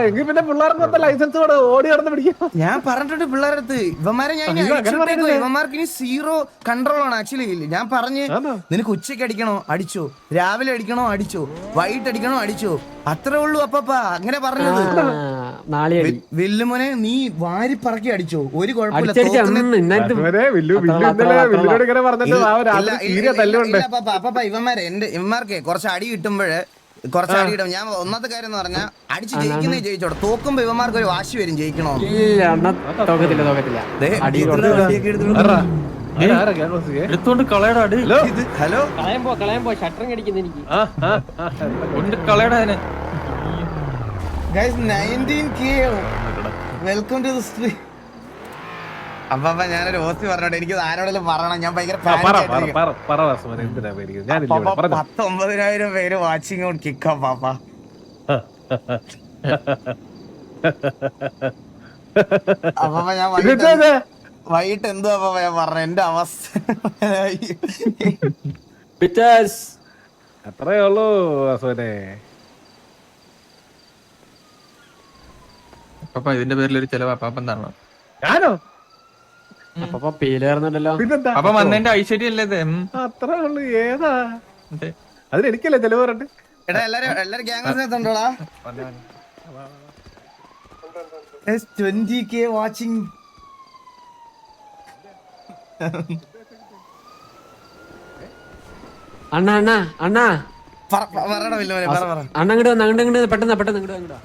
എങ്കിൽ പിന്നെ പിള്ളേർക്ക് ലൈസൻസ് ഓടി നടന്ന് പിടിക്കാം. ഞാൻ പറഞ്ഞിട്ടുണ്ട് പിള്ളേരടുത്ത്, ഇവന്മാരെ ഞാൻ ഇവന്മാർക്ക് ഇനി സീറോ കൺട്രോൾ ആണ് ആക്ച്വലി. ഞാൻ പറഞ്ഞ് നിനക്ക് ഉച്ചയ്ക്ക് അടിക്കണോ അടിച്ചോ, രാവിലെ അടിക്കണോ അടിച്ചോ, വൈകിട്ട് അടിക്കണോ അടിച്ചോ, അത്രേ ഉള്ളൂ അപ്പ. അങ്ങനെ പറഞ്ഞത്. വില്ലുമോനെ നീ വാരി പറക്കി അടിച്ചോ, ഒരു കുഴപ്പമില്ല. ഇവന്മാർക്ക് കുറച്ച് അടി കിട്ടുമ്പോഴേ കുറച്ച് അടി കിട്ടും. ഞാൻ ഒന്നാമത്തെ കാര്യം എന്ന് പറഞ്ഞാൽ അടിച്ച് ജയിക്കുന്നേ ജയിച്ചോട്ടെ, തോക്കുമ്പോ ഇവന്മാർക്ക് ഒരു വാശി വരും ജയിക്കണോ. എടുത്തോണ്ട് കളയടാ. Hello welcome to the street. അപ്പൊ ഞാനൊരു ഹോസ്റ്റ് പറഞ്ഞോട്ടെ, എനിക്ക് ആരോടെങ്കിലും പറയണം. ഞാൻ ഭയങ്കര 19,000 പേര് വാച്ചിങ് ഔട്ട് കിക്കാ പാപ്പ. അപ്പൊ ഞാൻ വൈകിട്ട് എന്തോ അപ്പൊ ഞാൻ പറഞ്ഞു എന്റെ അവസ്ഥ. അത്രേ ഉള്ളൂ വാസുവിനെ. അപ്പ ഇതിന്റെ പേരിൽ ഒരു ചെലവാ പാപ്പ. എന്താണോ ഞാനോ പേരുണ്ടല്ലോ. അപ്പൊ വന്നതിന്റെ ഐശ്വര്യല്ലേ ഇത്? അത്രേ ഉള്ളു. ഏതാ അതിനെനിക്കല്ലേ ചെലവ് പറഞ്ഞിട്ട്. എടാ എല്ലാരും ഗ്യാങ്സിനകത്തുണ്ടോടാ? 20K watching. അണ്ണാ അണ്ണാ അണ്ണാ പറയണ വില്ലുമോനെ പറ. അണ്ണ അങ്ങോട്ട് വന്ന് അങ്ങോട്ട് പെട്ടെന്ന് പെട്ടെന്ന് എന്താ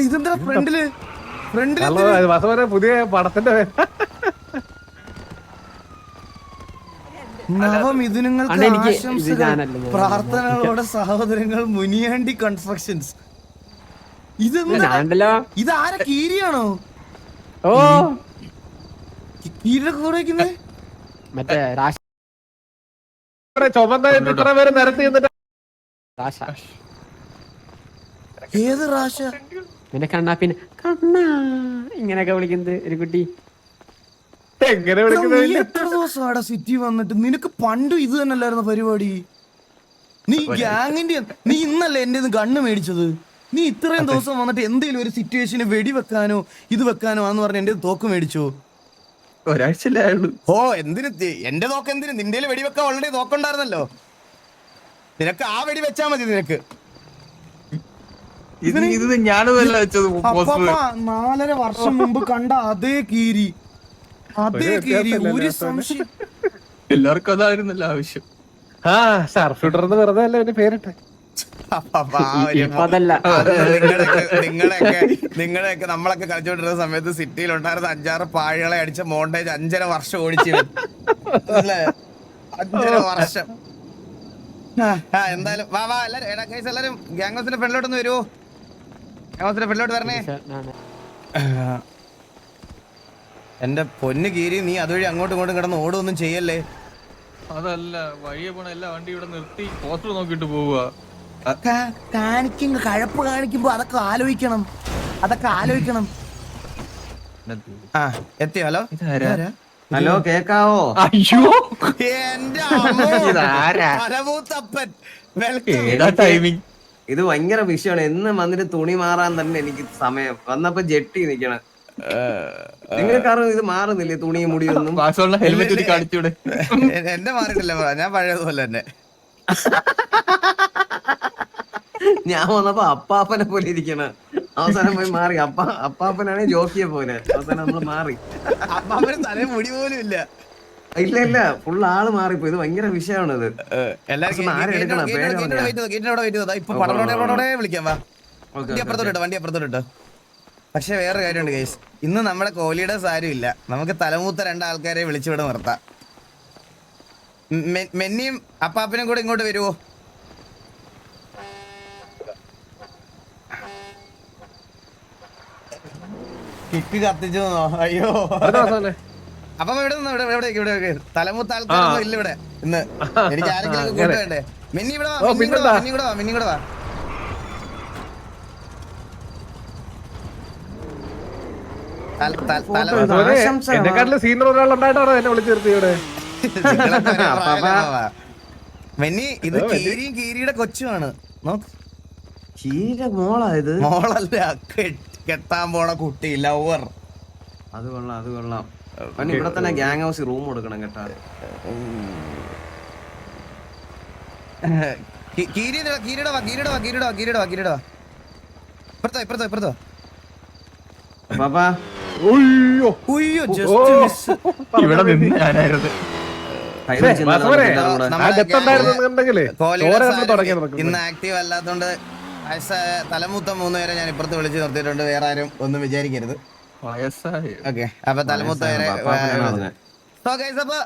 ഇതെന്താ ഫ്രണ്ടില് പുതിയ പടത്തിന്റെ നവമിഥുനങ്ങൾക്ക് ആശംസകൾ, പ്രാർത്ഥനകളോടെ സഹോദരങ്ങൾ മുനിയാണ്ടി കൺസ്ട്രക്ഷൻസ്. ഇതാരാ കീരിയാണോ? ഓ കീരിയുടെ കൂടെ വയ്ക്കുന്നേ മറ്റേ ചുമന്ന ഇത്ര പേര് നിരത്തി ഏത് റാശ? പിന്നെ കണ്ണാ പിന്നെ കണ്ണാ ഇങ്ങനെയൊക്കെ വിളിക്കുന്നത് ഒരു കുട്ടി. എങ്ങനെ വിളിക്കുന്നത്? എത്ര ദിവസമാടാ സിറ്റി വന്നിട്ട്? നിനക്ക് പണ്ടും ഇത് തന്നെയല്ലായിരുന്ന പരിപാടി? നീ ഗ്യാങ്ങിന്റെ നീ ഇന്നല്ലേ എന്റെ ഗണ്ണ് മേടിച്ചത്? നീ ഇത്രയും ദിവസം വന്നിട്ട് എന്തെങ്കിലും ഒരു സിറ്റുവേഷന് വെടിവെക്കാനോ ഇത് വെക്കാനോ ആന്ന് പറഞ്ഞ എന്റെ തോക്ക് മേടിച്ചോ? ഒരാഴ്ചയല്ലേ ആയുള്ളൂ. ഓ എന്തിന് എന്റെ തോക്ക് എന്തിന്? നിന്റെ വെടിവെക്കാൻ ഓൾറെഡി തോക്കുണ്ടായിരുന്നല്ലോ. നിനക്ക് ആ വെടി വെച്ചാ മതി. നിനക്ക് ഇത് ഞാനല്ല വെച്ചത്. 4.5 വർഷം മുമ്പ് കണ്ട അതേ കീരി, അതേ കീരി. ഒരു സംശയം. എല്ലാവർക്കും അതായിരുന്നല്ലോ ആവശ്യം. വെറുതെ അല്ല എന്റെ പേരിട്ടെ. നിങ്ങളെയൊക്കെ നമ്മളൊക്കെ കളിച്ചോണ്ടിരുന്ന സമയത്ത് സിറ്റിയിൽ ഉണ്ടായിരുന്ന 5-6 പാഴികളെ അടിച്ച മോണ്ടേജ് 5.5 വർഷം ഓടിച്ചു. 5.5 വർഷം. എന്തായാലും വാ വാ എല്ലാരും ഗ്യാങ് ഹൗസിന്റെ ഫ്രണ്ടിലോട്ടൊന്ന് വരുമോ? ഗ്യാങ് ഹൗസിന്റെ ഫ്രണ്ടിലോട്ട് വരണേ. എന്റെ പൊന്ന് കീരി, നീ അതുവഴി അങ്ങോട്ടും ഇങ്ങോട്ടും കിടന്ന് ഓടുകയൊന്നും ചെയ്യല്ലേ. അതല്ല, വഴിയെ പോണ എല്ലാ വണ്ടി ഇവിടെ നിർത്തി പോസ്റ്റർ നോക്കിട്ട് പോവുക. കഴപ്പ് കാണിക്കുമ്പോ അതൊക്കെ ആലോചിക്കണം. എത്തിയോ? ഹലോ കേക്കാവോ? അയ്യോ എന്റെ ടൈമിങ് ഇത് ഭയങ്കര വിഷയമാണ്. എന്ന് വന്നിട്ട് തുണി മാറാൻ തന്നെ എനിക്ക് സമയം വന്നപ്പോ ജെട്ടി നിക്കണം. നിങ്ങൾക്കാരും ഇത് മാറുന്നില്ലേ തുണിയും മുടിയൊന്നും? ഹെൽമെറ്റ് കാണിച്ചൂടെ? എന്റെ മാറിയിട്ടില്ല, ഞാൻ പഴയതുപോലെ തന്നെ. ഞാൻ വന്നപ്പോ അപ്പാപ്പനെ പോലെ ഇരിക്കണ. അവസാനം പോയി മാറി. അപ്പാപ്പനാണെ ജോക്കിയെ പോലെ. അവസാനം നമ്മള് മാറി. അപ്പാപ്പന് തലേ മുടി പോലും ഇല്ല. ഇല്ല ഫുള്ള് ആള് മാറിപ്പോ. ഇത് ഭയങ്കര വിഷയമാണ്. ഇത് വിളിക്കാം. വണ്ടി അപ്പുറത്തോട്ട്. പക്ഷെ വേറെ കാര്യമുണ്ട് ഗൈസ്, ഇന്ന് നമ്മുടെ കോഹ്ലിയുടെ സാരും ഇല്ല. നമുക്ക് തലമൂത്ത 2 ആൾക്കാരെ വിളിച്ചിവിടെ നിർത്താം. മെന്നിയും അപ്പാപ്പനും കൂടെ ഇങ്ങോട്ട് വരുവോ? കിക്ക് കത്തിച്ചോ? അയ്യോ. അപ്പൊ ഇവിടെ തലമൂത്ത ആൾക്കാരൊന്നും ഇല്ല ഇവിടെ ഇന്ന്. എനിക്ക് ആരെങ്കിലും കൂട്ട് വേണ്ടേ? മിന്നി ഇവിടെ വാ. എന്നെക്കാട്ടില് സീനിയർ ഒരാളുണ്ടായിട്ടാണോ എന്നെ വിളിച്ചു നിർത്തിയുടെ? മെന്നി ഇത് കീരിയുടെ കൊച്ചുമാണ്. നോക്ക്, കീരിയുടെ മോളായത്. മോളല്ല, കെട്ടാൻ പോണ കുട്ടി, ലവർ. അത് കൊള്ളാം, അത് കൊള്ളാം. ഇവിടെ തന്നെ ഗ്യാങ് ഹൗസ് റൂം കൊടുക്കണം കേട്ടാ. ഇപ്പുറത്തോ. പാപ്പാ ഇവിടെ നിന്ന് ഞാനായിരുന്നു. ഇന്ന് ആക്റ്റീവ് അല്ലാത്തോണ്ട് തലമൂത്ത 3 പേരെ ഞാൻ ഇപ്പുറത്ത് വിളിച്ച് നിർത്തിയിട്ടുണ്ട്. വേറെ ആരും ഒന്നും വിചാരിക്കരുത്. ഓക്കെ, അപ്പൊ തലമൂത്ത പേരെ. അപ്പൊ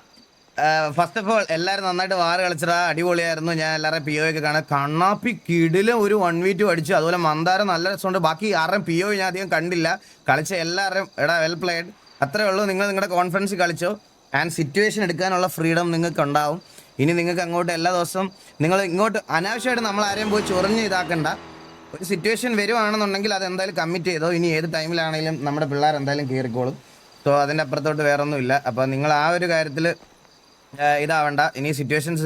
ഫസ്റ്റ് ഓഫ് ഓൾ എല്ലാരും നന്നായിട്ട് വാറ് കളിച്ചതാ, അടിപൊളിയായിരുന്നു. ഞാൻ എല്ലാവരും PO ഒക്കെ കാണാൻ കണ്ണാപ്പി കിടിലും ഒരു 1v2 അടിച്ചു. അതുപോലെ മന്ദാരം നല്ല രസമുണ്ട്. ബാക്കി ആരുടെയും PO ഞാൻ അധികം കണ്ടില്ല. കളിച്ച എല്ലാവരും വെൽ പ്ലേഡ്. അത്രേ ഉള്ളൂ. നിങ്ങൾ നിങ്ങളുടെ കോൺഫിഡൻസ് കളിച്ചോ. ആൻഡ് സിറ്റുവേഷൻ എടുക്കാനുള്ള ഫ്രീഡം നിങ്ങൾക്ക് ഉണ്ടാവും. ഇനി നിങ്ങൾക്ക് അങ്ങോട്ട് എല്ലാ ദിവസവും നിങ്ങൾ ഇങ്ങോട്ട് അനാവശ്യമായിട്ട് നമ്മൾ ആരെയും പോയി ചൊറിഞ്ഞ് ഇതാക്കണ്ട. ഒരു സിറ്റുവേഷൻ വരുവാണെന്നുണ്ടെങ്കിൽ അത് എന്തായാലും കമ്മിറ്റ് ചെയ്തോ. ഇനി ഏത് ടൈമിലാണെങ്കിലും നമ്മുടെ പിള്ളേർ എന്തായാലും കയറിക്കോളും. സോ അതിൻ്റെ അപ്പുറത്തോട്ട് വേറെ ഒന്നുമില്ല. അപ്പോൾ നിങ്ങൾ ആ ഒരു കാര്യത്തിൽ ഇതാവണ്ട. ഇനി സിറ്റുവേഷൻസ്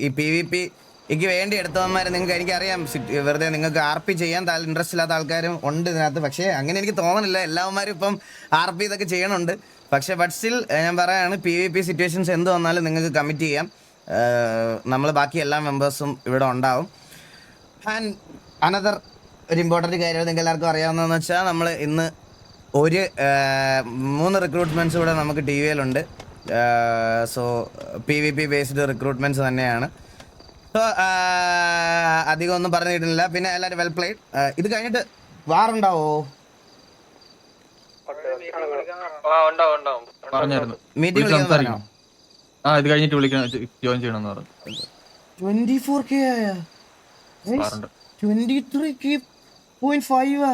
ഈ PvPക്ക് വേണ്ടി എടുത്തവന്മാർ നിങ്ങൾക്ക് എനിക്കറിയാം, വെറുതെ നിങ്ങൾക്ക് RP ചെയ്യാൻ ഇൻട്രസ്റ്റ് ഇല്ലാത്ത ആൾക്കാരും ഉണ്ട് ഇതിനകത്ത്. പക്ഷേ അങ്ങനെ എനിക്ക് തോന്നുന്നില്ല. എല്ലാവന്മാരും ഇപ്പം RP ഇതൊക്കെ ചെയ്യണുണ്ട്. പക്ഷേ ബട്ട് സ്റ്റിൽ ഞാൻ പറയുകയാണ്, PvP സിറ്റുവേഷൻസ് എന്ത് വന്നാലും നിങ്ങൾക്ക് കമ്മിറ്റ് ചെയ്യാം. നമ്മൾ ബാക്കി എല്ലാ മെമ്പേഴ്സും ഇവിടെ ഉണ്ടാവും. ആൻഡ് അനദർ ഒരു ഇമ്പോർട്ടൻറ്റ് കാര്യം നിങ്ങൾക്ക് എല്ലാവർക്കും അറിയാവുന്നതെന്ന് വെച്ചാൽ, നമ്മൾ ഇന്ന് 3 റിക്രൂട്ട്മെൻറ്റ്സ് ഇവിടെ നമുക്ക് TVയിലുണ്ട്. സോ PvP ബേസ്ഡ് റിക്രൂട്ട്മെൻറ്റ്സ് തന്നെയാണ്. സോ അധികം ഒന്നും പറഞ്ഞു കിട്ടുന്നില്ല. പിന്നെ എല്ലാവരും വെൽ പ്ലേഡ്. ഇത് കഴിഞ്ഞിട്ട് വാറുണ്ടാവോ? മീറ്റിംഗ് ഇത് കഴിഞ്ഞിട്ട് വിളിക്കണം, ജോയിൻ ചെയ്യണമെന്ന് പറഞ്ഞു. 24K ആയ 23.5.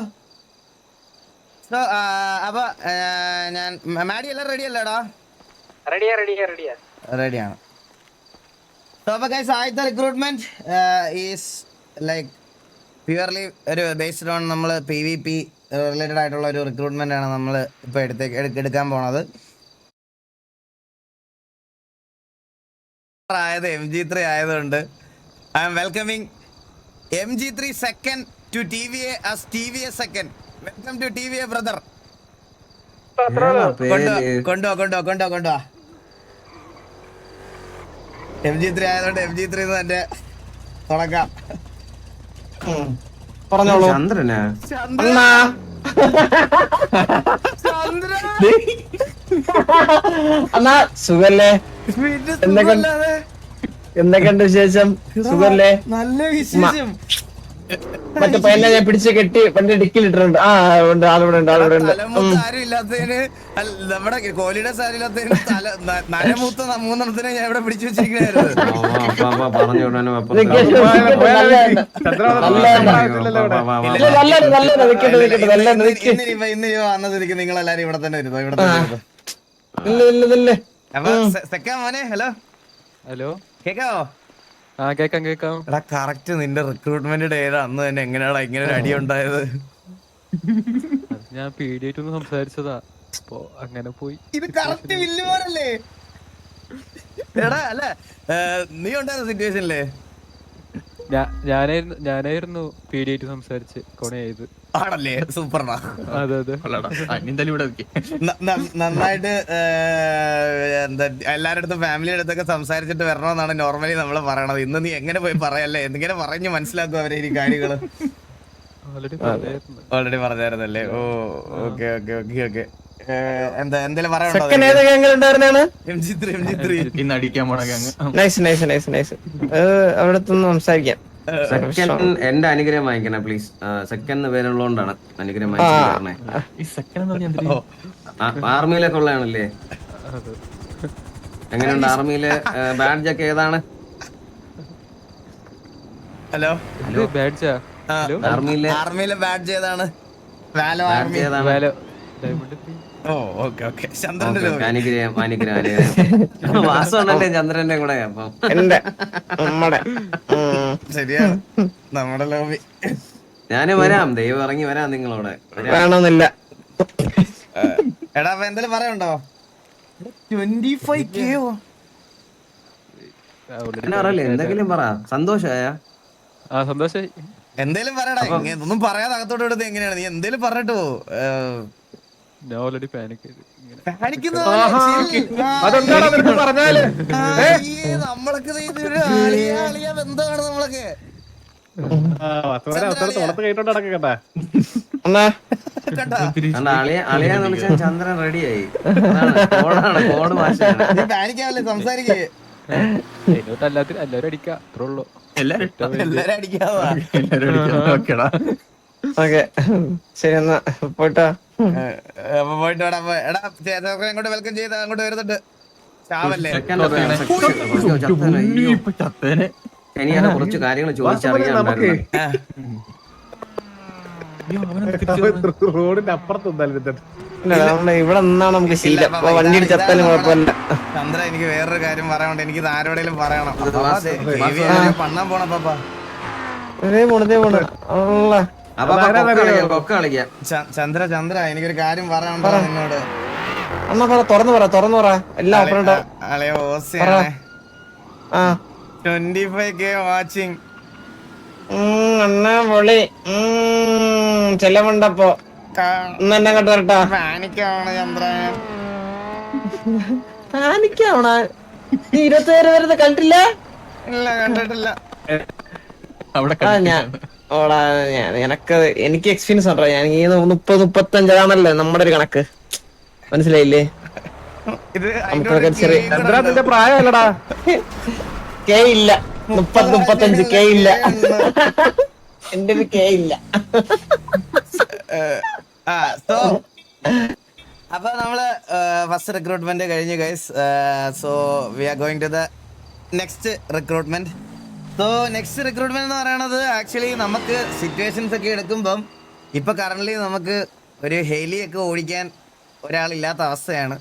സോ അപ്പൊ ഞാൻ മാഡി എല്ലാം റെഡി അല്ലേടാ? റെഡിയാണ്. സോ അപ്പൊ ഗൈസ്, ആദ്യത്തെ റിക്രൂട്ട്മെന്റ് ഈസ് ലൈക്ക് പ്യുവർലി ഒരു ബേസ്ഡ് ഓൺ നമ്മൾ PvP റിലേറ്റഡ് ആയിട്ടുള്ള ഒരു റിക്രൂട്ട്മെന്റ് ആണ് നമ്മൾ ഇപ്പോൾ എടുക്കാൻ പോണത്. ആയത് MG3 ആയതുകൊണ്ട് I am welcoming MG3 second to TVA as TVA second. Welcome to TVA brother. കൊണ്ടുവാ. MG3 ആയതുകൊണ്ട് MG3 തന്നെ തുടങ്ങാം. പറഞ്ഞോളൂ. ചന്ദ്രനാ അണ്ണാ സുഖല്ലേ? എന്തൊക്കെയുണ്ട് വിശേഷം? സുഖല്ലേ? നല്ല വിശേഷം. മറ്റേ പയ്യനെ ഞാൻ പിടിച്ച് കെട്ടി വണ്ടി ഡിക്കിലിട്ടിട്ടുണ്ട്. ഉണ്ട്, ആളിവിടെ ഉണ്ട്. ആരും ഇല്ലാത്തതിന്, നമ്മുടെ കോഹ്ലിയുടെ സാരം ഇല്ലാത്തതിന് നരമൂത്ത 3 ഞാൻ ഇവിടെ പിടിച്ചു വെച്ചിരിക്കുകയായിരുന്നു. ഇന്ന് വന്നതിരിക്കും നിങ്ങൾ എല്ലാരും ഇവിടെ തന്നെ വരുന്നു. മോനെ ഹലോ കേക്കാവോ? കേക്കാം. എടാ കറക്റ്റ് നിന്റെ റിക്രൂട്ട്മെന്റ് ഡേ അന്ന് തന്നെ എങ്ങനെയാടാ ഇങ്ങനെ ഒരു അടി ഉണ്ടായത്? ഞാൻ പേടിയായിട്ടൊന്ന് സംസാരിച്ചതാ, അപ്പൊ അങ്ങനെ പോയി. ഇത് കറക്റ്റ് വില്ലുമാരല്ലേ? എടാ അല്ല, നീ ഉണ്ടായിരുന്ന സിറ്റുവേഷനില്ലേ? ഞാനായിരുന്നു പേടിയായിട്ട് സംസാരിച്ച് കൊണയായത്. ആണല്ലേ? സൂപ്പറാ. അതെ. നന്നായിട്ട് എന്താ എല്ലാരുടെ അടുത്തും ഫാമിലിയുടെ അടുത്തൊക്കെ സംസാരിച്ചിട്ട് വരണമെന്നാണ് നോർമലി നമ്മൾ പറയണത്. ഇന്ന് നീ എങ്ങനെ പോയി പറയല്ലേ? എന്തിങ്ങനെ പറഞ്ഞ് മനസ്സിലാക്കും അവരെ ഈ കാര്യങ്ങള്? ഓൾറെഡി പറഞ്ഞായിരുന്നല്ലേ? ഓ ഓക്കെ. എന്താ എന്തെങ്കിലും പറയാനുണ്ടോ? ഇന്ന് അടിക്കാൻ പോണ അവിടത്തൊന്ന് സംസാരിക്കാം. എന്റെ അനുഗ്രഹം വാങ്ങിക്കണേ പ്ലീസ്. സെക്കൻഡ് പേരുള്ളതുകൊണ്ടാണ് അനുഗ്രഹം വാങ്ങിക്കണേ. ആർമിയിലൊക്കെ ഉള്ളതാണല്ലേ? എങ്ങനെയുണ്ട് ആർമിയിലെ ബാഡ്ജ് ഒക്കെ? ഏതാണ്? ഹലോ, ആർമിയിലെ ബാഡ്ജ് ഏതാണ്? വാലോ ആർമി. അനുഗ്രഹം വാസമുണ്ടല്ലേ ചന്ദ്രന്റെ കൂടെ? അപ്പം ശരിയാണ്, നമ്മുടെ ലോബി. ഞാന് വരാം, ദൈവം ഇറങ്ങി വരാം നിങ്ങളോടെ. വേണമെന്നില്ല. എടാ അപ്പൊ എന്തെങ്കിലും പറയണ്ടോ? 25K എന്നാ പറയല്ലേ, എന്തെങ്കിലും പറ. സന്തോഷായ സന്തോഷായി. എന്തേലും പറയടാ. ഒന്നും പറയാതെ അകത്തോട്ട് വിടുന്നത് എങ്ങനെയാണ്? നീ എന്തേലും പറഞ്ഞിട്ട് പോ. ഞാൻ ഓൾറെഡി പാനിക് അതെന്താടാ നിനക്ക് പറഞ്ഞാല്? നമ്മളൊക്കെ അളിയ ബന്ധമാണ് നമ്മളൊക്കെ. തുളത്ത് കേട്ടോണ്ട് നടക്കട്ടെ. അളിയാന്ന് വിളിച്ചാൽ ചന്ദ്രൻ റെഡിയായി. കോഡാണ്, കോഡ് ഭാഷയാണ്. നീ പാനിക്കാവല്ലേ, സംസാരിക്കേ. എല്ലാവരും അടിക്കാം, അത്രേ ഉള്ളൂ. എല്ലാരും അടിക്കാവാ. ഓക്കെ ശരി എന്നാ പോയിട്ടോ. അപ്പൊ പോയിട്ട് വേടാ. എടാ അങ്ങോട്ട് വെൽക്കം ചെയ്ത് അങ്ങോട്ട് വരുന്നുണ്ട്. ചാവല്ലേ? ഇനിയാണ് കുറച്ച് കാര്യങ്ങൾ ചോദിച്ചറിയാനുണ്ടായിരുന്നു. റോഡിന്റെ അപ്പുറത്ത് ഇവിടെ നിന്നാണ് നമുക്ക് ശീലം. വണ്ടി ചത്താലും കുഴപ്പമില്ല. ചന്ദ്ര, എനിക്ക് വേറൊരു കാര്യം പറയാനുണ്ട്. എനിക്ക് ഇത് ആരോടെങ്കിലും പറയണം. പണ്ണാൻ പോണ പാപ്പാ. ചന്ദ്ര ചന്ദ്ര, എനിക്കൊരു കാര്യം പറയാനുണ്ടോ നിന്നോട്? അണ്ണാ പറ, തുറന്നു പറ. എല്ലാം ഓപ്പണുണ്ടോ? അളയ ഓസിയാണ്. ആ 25K വാച്ചിങ്. അണ്ണാ പൊളി. ചെലവുണ്ടപ്പോ എന്നെ കണ്ടു വരട്ടാ. പാനിക്കാണ് ചന്ദ്ര. പാനിക്കാവണ? നീ 27 വരുന്നത് കണ്ടില്ല? ഇല്ല, കണ്ടിട്ടില്ല. എനിക്ക് എക്സ്പീരിയൻസ് ഉണ്ടോ? ഞാൻ ഈ 30-35 നമ്മുടെ ഒരു കണക്ക്, മനസ്സിലായില്ലേ? നമുക്കൊക്കെ ചെറിയ നിന്റെ പ്രായമല്ലടാ. കെ ഇല്ല, 30-35 കെ ഇല്ല. എന്റെ ഒരു കെ ഇല്ല. അപ്പൊ നമ്മള് ഫസ്റ്റ് റിക്രൂട്ട്മെന്റ് കഴിഞ്ഞു guys. So we are going to the next recruitment. So next recruitment എന്ന് പറയുന്നത് ആക്ച്വലി നമുക്ക് സിറ്റുവേഷൻസ് ഒക്കെ എടുക്കുമ്പം ഇപ്പൊ കറന്റ് നമുക്ക് ഒരു ഹെലിയൊക്കെ ഓടിക്കാൻ ഒരാളില്ലാത്ത അവസ്ഥയാണ്.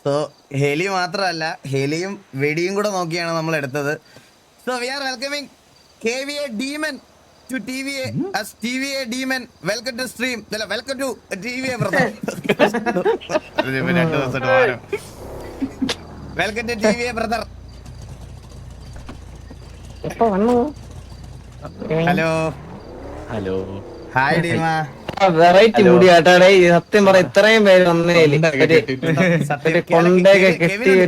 സോ ഹെലി മാത്രമല്ല, ഹെലിയും വെടിയും കൂടെ നോക്കിയാണ് നമ്മൾ എടുത്തത്. So we R welcoming KVA Demon to TVA as TVA Demon. Welcome to stream. Welcome to TVA brother. Welcome to TVA brother. Hello hi ഡീമ. വെറൈറ്റി മുടി ആട്ടാടേ, സത്യം പറ. ഇത്രയും പേര് വന്നേല് കൊണ്ടൊക്കെ കെട്ടി ഒരു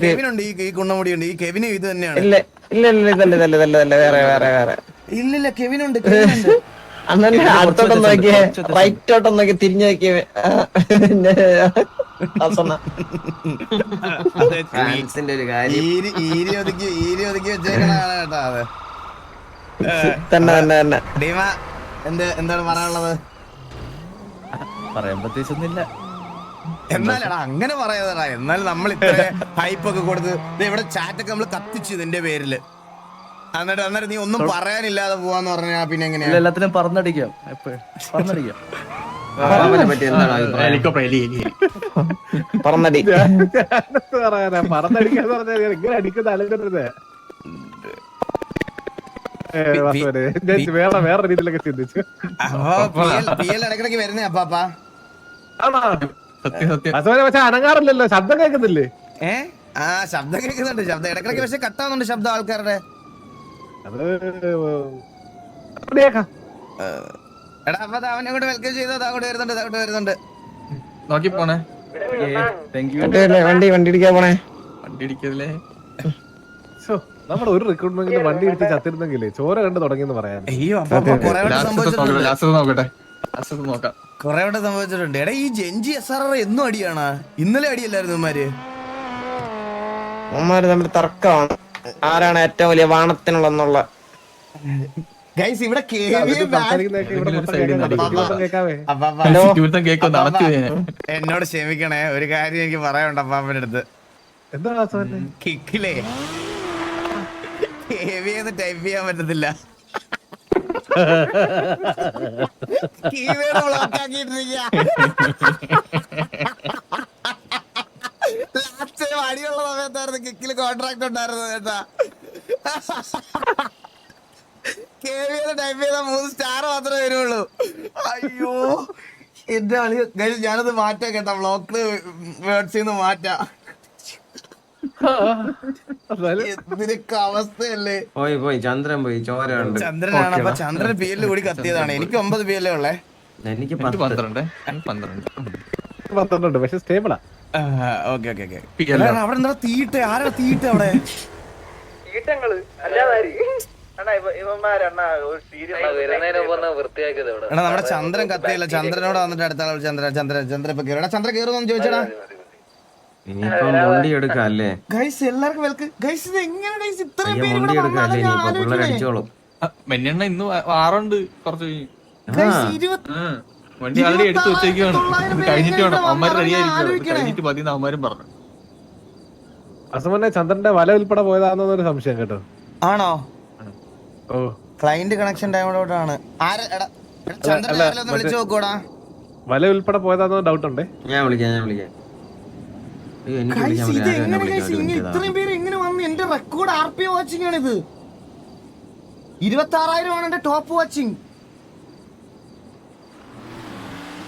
ഈ കുണ്ണമുടിയുണ്ട്. ഈ കെവിനും ഇത് തന്നെയാണ്. ഇല്ല വേറെ ഇല്ലില്ല, കെവിനുണ്ട്. അന്നെ അടുത്തോട്ടം നോക്കിയേ, റൈറ്റോട്ടം നോക്കി തിരിഞ്ഞു നോക്കിയേ. ഫാൻസിന്റെ ഒരു കാര്യം ഈരി ഒതുക്കി വെച്ചേക്കണ കേട്ടോ അത്. തന്നെ ഡീമ എന്താണ് പറയാനുള്ളത്? പറയാൻ പ്രത്യേകിച്ചൊന്നുമില്ല. എന്നാലടാ അങ്ങനെ പറയാതെടാ. എന്നാലും നമ്മൾ ഇത്ര ഹൈപ്പ് ഒക്കെ കൊടുത്ത് ഇവിടെ ചാറ്റൊക്കെ നമ്മൾ കത്തിച്ചു ഇതിന്റെ പേരില്. എന്നിട്ട് നീ ഒന്നും പറയാനില്ലാതെ പോവാന്ന് പറഞ്ഞാ പിന്നെ എങ്ങനെയാ? എല്ലാത്തിനും പറഞ്ഞടിക്കാം. പറഞ്ഞടിക്കാം. പറ്റി എന്താണ് അഭിപ്രായം? പറഞ്ഞടി പറന്നടിക്കാന്ന് പറഞ്ഞാൽ ഇങ്ങനെ അടിക്കുന്ന അലങ്കരുത്. വേറെ രീതിയിലൊക്കെ ചിന്തിച്ചു. ഇടക്കിടക്ക് വരുന്നേ അപ്പാ. പക്ഷെ അനങ്ങാറില്ലല്ലോ, ശബ്ദം കേൾക്കുന്നില്ലേ? ശബ്ദം കേൾക്കുന്നുണ്ട്. ശബ്ദം ഇടക്കിടക്ക് പക്ഷെ കട്ടാവുന്നുണ്ട് ശബ്ദം ആൾക്കാരുടെ. എടാ അപ്പൊ അവനെ കൂടെ വെൽക്കം ചെയ്തോ. അങ്ങോട്ട് വരുന്നുണ്ട്. നോക്കി പോണേ. വണ്ടി ഇടിക്കാൻ പോണേ. വണ്ടി ഇടിക്കല്ലേ. നമ്മുടെ ഒരു റിക്രൂട്ട്മെന്റിൽ വണ്ടി ഇടിച്ച് ചത്തിരുന്നെങ്കിലേ ചോര കണ്ട് തുടങ്ങിയെന്ന് പറയാൻ. അയ്യോ, കൊറേ വട്ടം സംഭവിച്ചിട്ടുണ്ട്. എടാ ഈ ജെൻജി SRR എന്നും അടിയാണ്. ഇന്നലെ അടിയല്ലായിരുന്നു ഇവന്മാര് തമ്മിൽ തർക്കമാണ് ആരാണ് ഏറ്റവും വലിയ വാണത്തിനുള്ളെന്നുള്ള. ഗൈസ് ഇവിടെ എന്നോട് ക്ഷമിക്കണേ, ഒരു കാര്യം എനിക്ക് പറയാനുണ്ട് അപ്പാപ്പന്റെ അടുത്ത്. എന്താ കിക്കിലേ ടൈപ്പ് ചെയ്യാൻ പറ്റത്തില്ല. കീവേഡ് ബ്ലോക്ക് ആക്കിയിട്ടിരിക്കുക. ലാസ്റ്റ് അടിയുള്ള സമയത്തായിരുന്നു കിക്കില് കോൺട്രാക്ട് ഉണ്ടായിരുന്നത് കേട്ടാ. ടൈപ്പ് ചെയ്ത 3 സ്റ്റാർ മാത്രമേ വരുള്ളൂ. അയ്യോ എന്റെ ആള് guys, ഞാനത് മാറ്റാം കേട്ടോ, ബ്ലോക്ക് വേർഡ്സിന്ന് മാറ്റാം. എന്തിനൊക്കെ അവസ്ഥയല്ലേ. പോയി ചന്ദ്രൻ പോയി, ചോര ഉണ്ട്. ചന്ദ്രനാണ്. അപ്പൊ ചന്ദ്രൻ PL കൂടി കത്തിയതാണ്. എനിക്ക് 9 PL ഉള്ളേ. എനിക്ക് 12 12 പക്ഷെ സ്റ്റേബിളാ. ഓക്കെ അവിടെ എന്താ തീട്ടെ? ആരാ തീട്ടെ അവിടെ? എടാ നമ്മുടെ ചന്ദ്രൻ കത്തിയില്ല. ചന്ദ്രനോട് വന്നിട്ട് അടുത്ത ആൾ ചന്ദ്രൻ ഇപ്പൊ കേറും. ചന്ദ്രൻ കേറുന്നു ചോദിച്ചടാ. ഇനിയിപ്പം വണ്ടി എടുക്കാം അല്ലേ ഗൈസ്? എല്ലാവർക്കും വെൽക്കം ഗൈസ്. ഇത് എങ്ങനെ ഗൈസ് ഇത്രയും പേര് വണ്ടി ഇവിടെ എടുക്കാം അല്ലേ? വന്നാലും ഞാൻ ഇനിയിപ്പോ പിള്ളേർ ആലോചിക്കണേ. അടിച്ചോളും. മെന്നെണ്ണ ഇന്ന് ആറുണ്ട് കുറച്ച് കഴിഞ്ഞ്. ഗൈസ് 20 വണ്ടി ആൾറെഡി എടുത്ത് വെച്ചേക്കാണ്. ഇത് കഴിഞ്ഞിട്ട് വേണം അമ്മമാർ റെഡി ആയിരിക്കും. ആലോചിക്കണേ. കഴിഞ്ഞിട്ട് മതി അമ്മമാരും പറഞ്ഞു. വാസവനെ ചന്ദ്രന്റെ വല ഉൾപ്പെടെ പോയതാണെന്നൊരു സംശയം കേട്ടോ. ആണോ? ഓ ക്ലൈന്റ് കണക്ഷൻ ടൈമിലോട്ടാണ്. ചന്ദ്രൻ ഒന്ന് വിളിച്ചു നോക്കൂടാ. വല ഉൾപ്പെടെ പോയതാണെന്ന് ഡൗട്ട് ഉണ്ടേ. ഞാൻ വിളിക്കാം അയ്യോ, എനിക്ക് ഗൈസ് വിളിക്കാൻ ഇത് പറ്റില്ല. എങ്ങനെ ആരെയും ഗൈസ് വിളിക്കാം, ഇങ്ങനെ ഒരു ഇത്രയും പേര് എങ്ങനെ വന്നു? എന്റെ റെക്കോർഡ് RP വാച്ചിങ് ആണ് ഇത്. 26,000 ആണ് എന്റെ ടോപ്പ് വാച്ചിങ്.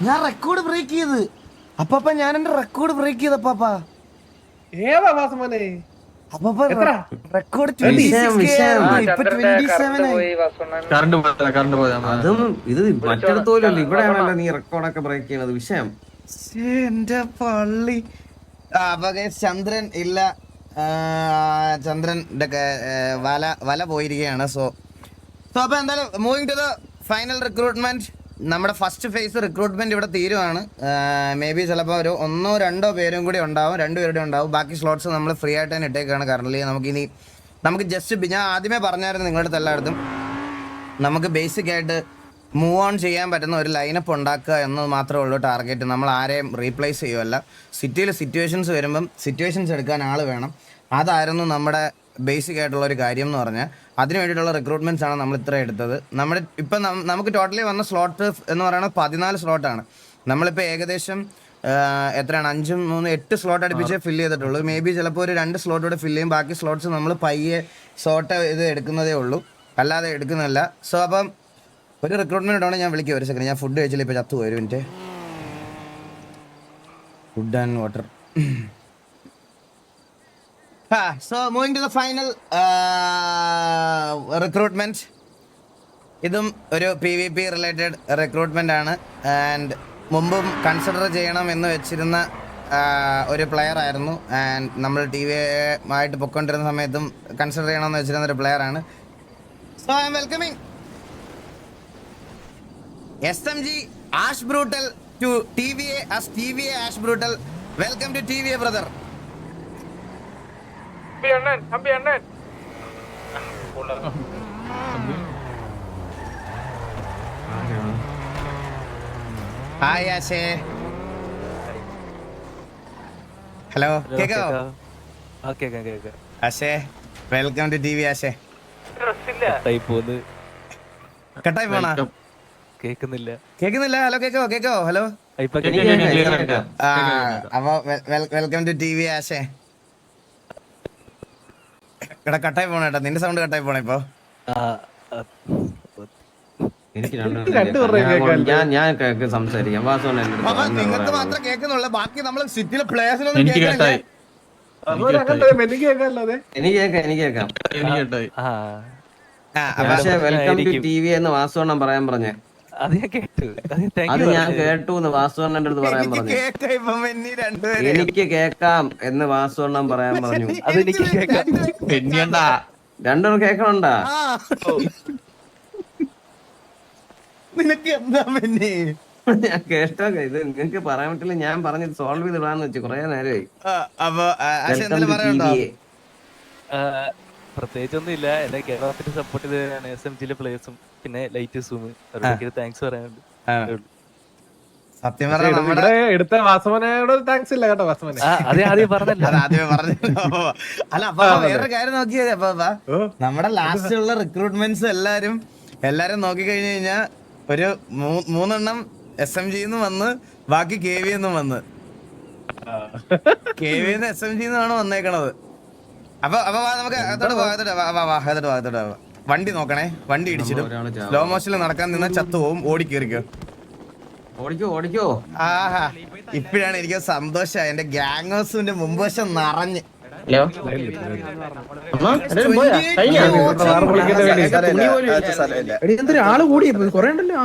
ഞാൻ റെക്കോർഡ് ബ്രേക്ക് ചെയ്ത്. അപ്പാപ്പ ഞാൻ എന്റെ റെക്കോർഡ് ബ്രേക്ക് ചെയ്തപ്പാപ്പ. ഏതാ വാസവനെ? അപ്പാപ്പ റെക്കോർഡ് കറണ്ട് പോയതാ. അതും ഇത് മറ്റിടത്തോലല്ലോ, ഇവിടെയാണല്ലോ നീ റെക്കോർഡൊക്കെ ബ്രേക്ക് ചെയ്യുന്നത്. വിഷയം എന്റെ പള്ളി. അപ്പൊ ചന്ദ്രൻ ഇല്ല. ചന്ദ്രന്റെ വല പോയിരിക്കുകയാണ്. സോ അപ്പൊ എന്തായാലും moving to the final recruitment. നമ്മുടെ ഫസ്റ്റ് ഫേസ് റിക്രൂട്ട്മെന്റ് ഇവിടെ തീരുവാണ്. മേ ബി ചിലപ്പോൾ ഒരു 1-2 പേരും കൂടി ഉണ്ടാവും, 2 പേരുടെ ഉണ്ടാവും. ബാക്കി സ്ലോട്ട്സ് നമ്മൾ ഫ്രീ ആയിട്ട് തന്നെ ഇട്ടേക്കാണ് കറന്റ്. നമുക്ക് ജസ്റ്റ് ഞാൻ ആദ്യമേ പറഞ്ഞായിരുന്നു നിങ്ങളുടെ അടുത്ത് എല്ലായിടത്തും, നമുക്ക് ബേസിക് ആയിട്ട് മൂവ് ഓൺ ചെയ്യാൻ പറ്റുന്ന ഒരു ലൈനപ്പ് ഉണ്ടാക്കുക എന്നത് മാത്രമേ ഉള്ളൂ ടാർഗറ്റ്. നമ്മൾ ആരെയും റീപ്ലേസ് ചെയ്യുമല്ല. സിറ്റിയിൽ സിറ്റുവേഷൻസ് വരുമ്പം സിറ്റുവേഷൻസ് എടുക്കാൻ ആൾ വേണം. അതായിരുന്നു നമ്മുടെ ബേസിക് ആയിട്ടുള്ള ഒരു കാര്യം എന്ന് പറഞ്ഞാൽ. അതിന് വേണ്ടിയിട്ടുള്ള റിക്രൂട്ട്മെൻറ്റ്സ് ആണ് നമ്മൾ ഇത്ര എടുത്തത്. നമ്മുടെ ഇപ്പം നമുക്ക് ടോട്ടലി വന്ന സ്ലോട്ട് എന്ന് പറയുന്നത് 14 സ്ലോട്ടാണ്. നമ്മളിപ്പോൾ ഏകദേശം എത്രയാണ് 5, 3, 8 സ്ലോട്ട് അടുപ്പിച്ച് ഫില്ല് ചെയ്തിട്ടുള്ളൂ. മേ ബി ചിലപ്പോൾ ഒരു 2 സ്ലോട്ട് കൂടെ ഫില്ല് ചെയ്യും. ബാക്കി സ്ലോട്ട്സ് നമ്മൾ പയ്യെ ഇത് എടുക്കുന്നതേ ഉള്ളൂ, അല്ലാതെ എടുക്കുന്നില്ല. സോ അപ്പം ഒരു റിക്രൂട്ട്മെന്റ് ഇടണം. ഞാൻ വിളിക്കാം, ഒരു സെക്കൻഡ്. ഞാൻ ഫുഡ് കഴിച്ചില്ല, ഇപ്പോൾ ചത്തു പോയി. ഒരു minute. Food and water. So moving to the final recruitment. ഇതും ഒരു PvP റിലേറ്റഡ് റിക്രൂട്ട്മെന്റ് ആണ്. ആൻഡ് മുമ്പും കൺസിഡർ ചെയ്യണം എന്ന് വെച്ചിരുന്ന ഒരു പ്ലെയർ ആയിരുന്നു. ആൻഡ് നമ്മൾ TV ആയിട്ട് പൊയ്ക്കൊണ്ടിരുന്ന സമയത്തും കൺസിഡർ ചെയ്യണമെന്ന് വെച്ചിരുന്ന ഒരു പ്ലെയർ ആണ്. So I am welcoming SMG Ash Brutal to TVA as TVA Ash Brutal. Welcome to TVA, brother. Ambi Annan. Hi Ashe. Hello. Keko. Okay. Ashe, welcome to TV Ashe. കട്ടായി പോന്ന്. കട്ടായി പോണാ? കേക്കുന്നില്ല. Hello കേക്കോ. Hello. അപ്പൊ welcome to TV ആശേ. എടാ കട്ടായി പോണേട്ടാ, നിന്റെ sound കട്ടായി പോണേ ഇപ്പൊ. എനിക്ക് ഞാൻ സംസാരിക്കാം. നിങ്ങൾക്ക് മാത്രം കേൾക്കുന്നുള്ളൂ, ബാക്കി നമ്മള് സിറ്റിയിലെ പ്ലേയേഴ്സിനൊന്നും എനിക്ക് കേൾക്കില്ല. കേട്ടായി. എനിക്ക് കേൾക്കാം. പക്ഷെ വെൽക്കം ടു TV എന്ന് വാസുവണ്ണം പറയാൻ പറഞ്ഞേ. അത് ഞാൻ കേട്ടു. എന്ന് വാസുവണ്ണന്റെ അടുത്ത് പറയാൻ പറഞ്ഞു. എനിക്ക് കേക്കാം എന്ന് വാസുവണ്ണം പറയാൻ പറഞ്ഞു. അതെനിക്ക് കേൾക്കാം. രണ്ടും കേക്കണുണ്ടാ? നിനക്ക് എന്താ പിന്നെ? ഞാൻ കേട്ടോ. ഇത് നിങ്ങക്ക് പറയാൻ പറ്റില്ല. ഞാൻ പറഞ്ഞത് സോൾവ് ചെയ്ത് ഇടാന്ന് വെച്ചു കൊറേ നേരമായി. അപ്പൊ പറയണ്ടോ? പ്രത്യേകിച്ചൊന്നും ഇല്ല. എന്നെ കേരളത്തിൽ സപ്പോർട്ട് ചെയ്തതാണ് SMGയിലെ പ്ലേയേഴ്സും പിന്നെ ലൈറ്റ് സൂം. താങ്ക്സ് പറയാനുണ്ട്. സത്യം എടുത്ത വാസവനോട് താങ്ക്സ് ഇല്ല കേട്ടോ. വാസവനെ അതെ ആദ്യം പറഞ്ഞല്ലോ. അല്ല അപ്പൊ വേറൊരു കാര്യം നോക്കിയത് അപ്പൊ നമ്മുടെ ലാസ്റ്റ് ഉള്ള റിക്രൂട്ട്മെന്റ്സ് എല്ലാരും നോക്കി കഴിഞ്ഞു കഴിഞ്ഞാൽ ഒരു 3 SMGന്ന് വന്ന് ബാക്കി KVന്ന് വന്ന് KVന്ന് SMGന്നാണ് വന്നേക്കണത്. അപ്പൊ നമുക്ക് അകത്തോട്ട് വണ്ടി നോക്കണേ. വണ്ടി ഇടിച്ചിടും. സ്ലോ മോഷനിൽ നടക്കാൻ നിന്നാ ചത്തു പോവും. ഓടിക്കേറിക്കോ. ഓടിക്കോ ഓടിക്കോ. ആഹാ ഇപ്പഴാണ് എനിക്ക് സന്തോഷം. എന്റെ ഗ്യാങ് മുമ്പ് വശം നിറഞ്ഞ്. ഹലോ അമ്മ എല്ലാരും പോയാ കഴിഞ്ഞ എന്തൊരു ആള് കൂടി കൊറേ ഉണ്ടല്ലോ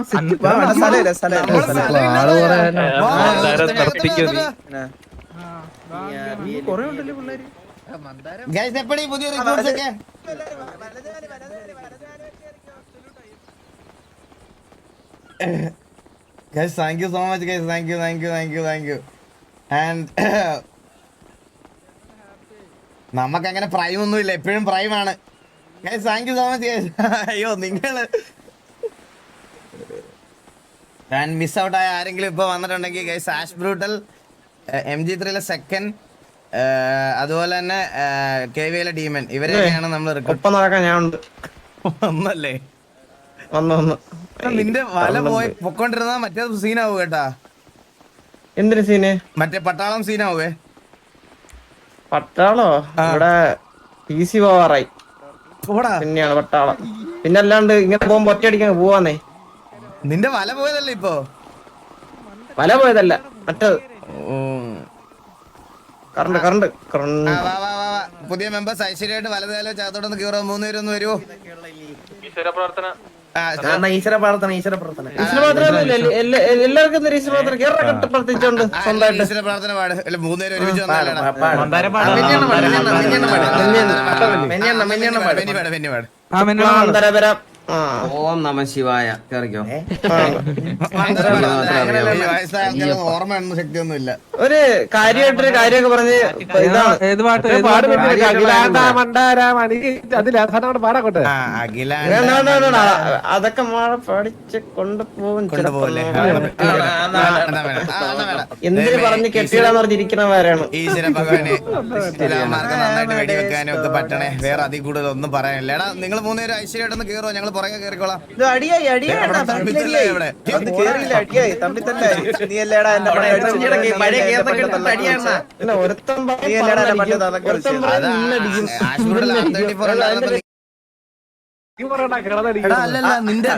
കൊറേ ഉണ്ടല്ലോ പിള്ളേര്. ഗൈസ് എപ്പടി പുതിയ റിക്രൂട്ട്സ് ഒക്കെ guys thank you so much guys. Thank you and നമുക്ക് അങ്ങനെ പ്രൈം ഒന്നും ഇല്ല, എപ്പോഴും പ്രൈം ആണ് guys. Thank you so much guys. അയ്യോ നിങ്ങള് മിസ് ഔട്ട് ആയ ആരെങ്കിലും ഇപ്പൊ വന്നിട്ടുണ്ടെങ്കിൽ guys ash brutal MG3 second, അതുപോലെ തന്നെ KVയിലെ ഡീമൻ, ഇവരെയൊക്കെയാണ് നമ്മൾ ഒപ്പം നടക്കാൻ ഞാൻ ഉണ്ട്. ഒന്നല്ലേ വന്ന് നിന്റെ വല പോയി പൊക്കോണ്ടിരുന്ന മറ്റേ സീനാവൂ കേട്ടാ. എന്തൊരു സീന്? മറ്റേ പട്ടാളം സീനാവേ. പട്ടാളോ? ഇവിടെ PC പോവാറായി പിന്നെയാണ് പട്ടാളം. പിന്നെ അല്ലാണ്ട് ഇങ്ങനെ പോകുമ്പോ ഒറ്റയടിക്കാൻ പോവാന്നേ. നിന്റെ വല പോയതല്ലേ ഇപ്പൊ? വല പോയതല്ല, മറ്റേത് കറണ്ട്. പുതിയ മെമ്പേഴ്സ് ഐശ്വര്യമായിട്ട് വലതുകാലോ ചാത്തോടൊന്ന് കീറോ. 3 പേരൊന്ന് വരുമോ? എല്ലാവർക്കും പ്രവർത്തിച്ചോണ്ട് സ്വന്തമായിട്ട് ഈശ്വര പ്രാർത്ഥന പാട്. അല്ല 3 പേര് ഒരുമിച്ച് പാട്. ഓം നമ ശിവായ. കേറിക്കോ. ഓർമ്മയൊന്നും ശക്തിയൊന്നും ഇല്ല. ഒരു കാര്യമായിട്ടൊരു കാര്യമൊക്കെ പറഞ്ഞ് ഇതാണ് ഏത് പാട്ട് വേണ്ട, അതൊക്കെ മഴ പഠിച്ച് കൊണ്ടുപോകും. എന്തിനു പറഞ്ഞ് കെട്ടിയിടാന്ന് പറഞ്ഞിരിക്കണവരാണ്. ഈശ്വര ഭഗവാനെ എല്ലാവർക്കും നന്നായിട്ട് വെടിവെക്കാനും ഒക്കെ പറ്റണേ. വേറെ അതിൽ കൂടുതൽ ഒന്നും പറയാനില്ല. എടാ നിങ്ങൾ 3 പേര് ഐശ്വര്യമായിട്ടൊന്ന് കീറോ, ഞങ്ങൾ പുറകെ കയറിക്കോളാം. ഒരുത്തം അല്ലല്ല നിന്റെ